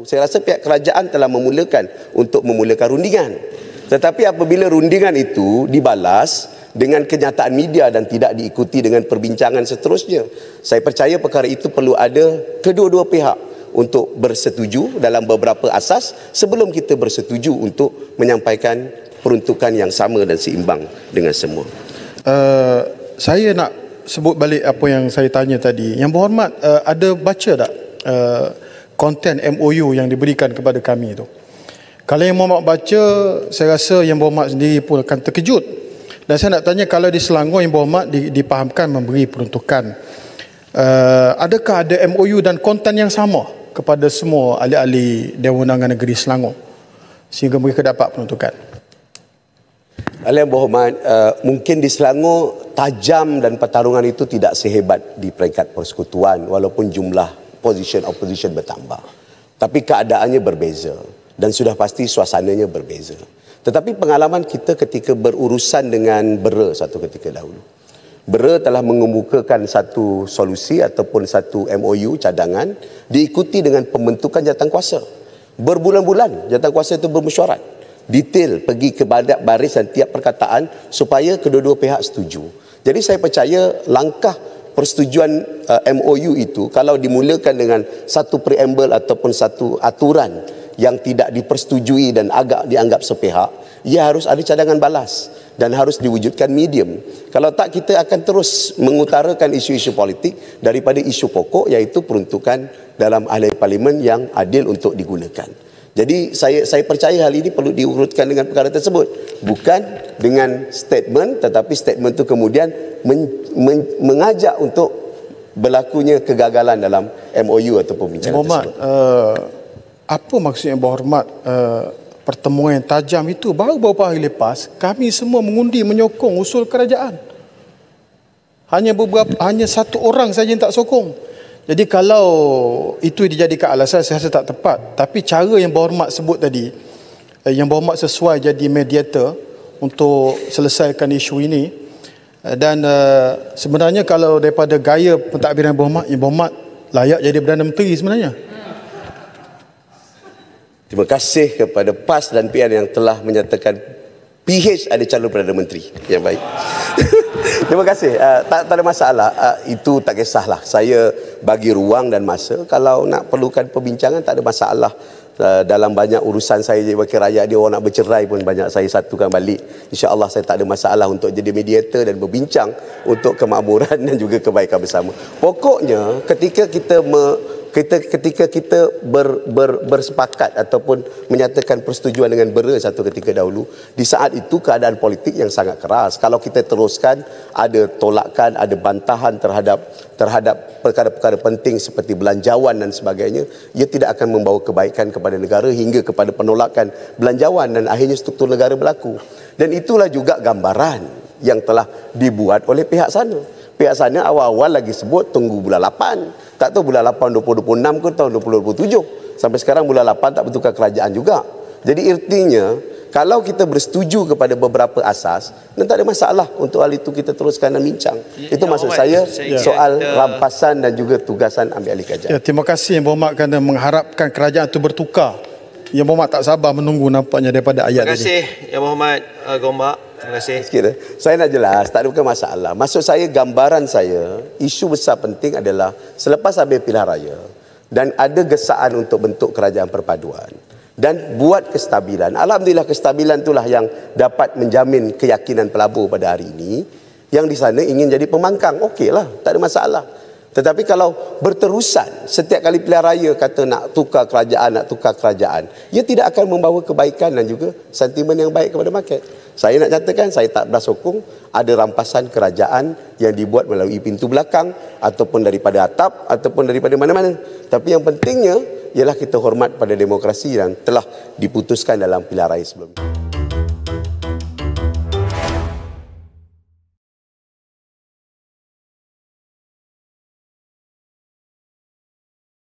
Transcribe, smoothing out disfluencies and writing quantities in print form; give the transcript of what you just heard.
Saya rasa pihak kerajaan telah memulakan rundingan. Tetapi apabila rundingan itu dibalas dengan kenyataan media dan tidak diikuti dengan perbincangan seterusnya, saya percaya perkara itu perlu ada kedua-dua pihak untuk bersetuju dalam beberapa asas sebelum kita bersetuju untuk menyampaikan peruntukan yang sama dan seimbang dengan semua. Saya nak sebut balik apa yang saya tanya tadi. Yang berhormat, ada baca tak konten MOU yang diberikan kepada kami itu? Kalau Yang Berhormat baca, saya rasa Yang Berhormat sendiri pun akan terkejut. Dan saya nak tanya, kalau di Selangor Yang Berhormat dipahamkan memberi peruntukan, adakah ada MOU dan konten yang sama kepada semua ahli-ahli Dewan Undangan Negeri Selangor sehingga mereka dapat peruntukan? Yang Berhormat, mungkin di Selangor tajam dan pertarungan itu tidak sehebat di peringkat persekutuan walaupun jumlah position opposition bertambah. Tapi keadaannya berbeza dan sudah pasti suasananya berbeza. Tetapi pengalaman kita ketika berurusan dengan BERA satu ketika dahulu. BERA telah mengemukakan satu solusi ataupun satu MOU cadangan diikuti dengan pembentukan jawatankuasa. Berbulan-bulan jawatankuasa itu bermesyuarat. Detail pergi ke baris dan tiap perkataan supaya kedua-dua pihak setuju. Jadi saya percaya langkah persetujuan MOU itu kalau dimulakan dengan satu preamble ataupun satu aturan yang tidak dipersetujui dan agak dianggap sepihak, ia harus ada cadangan balas dan harus diwujudkan medium. Kalau tak, kita akan terus mengutarakan isu-isu politik daripada isu pokok, iaitu peruntukan dalam ahli parlimen yang adil untuk digunakan. Jadi saya percaya hal ini perlu diurutkan dengan perkara tersebut. Bukan dengan statement, tetapi statement itu kemudian mengajak untuk berlakunya kegagalan dalam MOU atau pembicaraan tersebut. Apa maksudnya berhormat pertemuan yang tajam itu? Baru beberapa hari lepas kami semua mengundi menyokong usul kerajaan. Hanya satu orang saja yang tak sokong. Jadi kalau itu dijadikan alasan, saya rasa tak tepat. Tapi cara yang berhormat sebut tadi, yang berhormat sesuai jadi mediator untuk selesaikan isu ini. Dan sebenarnya kalau daripada gaya pentadbiran yang berhormat layak jadi Perdana Menteri sebenarnya. Terima kasih kepada PAS dan PN yang telah menyatakan PH ada calon Perdana Menteri yang baik. Terima kasih. Tak ada masalah. Itu tak kisahlah. Saya bagi ruang dan masa. Kalau nak perlukan perbincangan, tak ada masalah. Dalam banyak urusan saya jadi wakil rakyat, dia orang nak bercerai pun banyak saya satukan balik. InsyaAllah saya tak ada masalah untuk jadi mediator dan berbincang untuk kemakmuran dan juga kebaikan bersama. Pokoknya ketika kita bersepakat ataupun menyatakan persetujuan dengan BERA satu ketika dahulu, di saat itu keadaan politik yang sangat keras. Kalau kita teruskan, ada tolakan, ada bantahan terhadap perkara-perkara penting seperti belanjawan dan sebagainya, ia tidak akan membawa kebaikan kepada negara hingga kepada penolakan belanjawan dan akhirnya struktur negara berlaku. Dan itulah juga gambaran yang telah dibuat oleh pihak sana. Pihak sana awal-awal lagi sebut tunggu bulan 8. Tak tahu bulan 8 2026 ke tahun 2027. Sampai sekarang bulan 8 tak bertukar kerajaan juga. Jadi artinya, kalau kita bersetuju kepada beberapa asas, dan tak ada masalah untuk hal itu kita teruskan dan bincang. Itu maksud saya soal rampasan dan juga tugasan ambil alih kerajaan. Terima kasih Yang Berhormat kerana mengharapkan kerajaan itu bertukar. Yang Berhormat tak sabar menunggu nampaknya daripada ayat tadi. Terima kasih Yang Berhormat Gombak. Terima kasih. Saya nak jelas, tak ada bukan masalah. Maksud saya, gambaran saya, isu besar penting adalah selepas habis pilihan raya dan ada gesaan untuk bentuk kerajaan perpaduan dan buat kestabilan. Alhamdulillah kestabilan itulah yang dapat menjamin keyakinan pelabur pada hari ini. Yang di sana ingin jadi pembangkang, okeylah, tak ada masalah. Tetapi kalau berterusan setiap kali pilihan raya kata nak tukar kerajaan, ia tidak akan membawa kebaikan dan juga sentimen yang baik kepada market. Saya nak nyatakan, saya tak bersokong ada rampasan kerajaan yang dibuat melalui pintu belakang ataupun daripada atap ataupun daripada mana-mana. Tapi yang pentingnya ialah kita hormat pada demokrasi yang telah diputuskan dalam pilihan raya sebelum ini.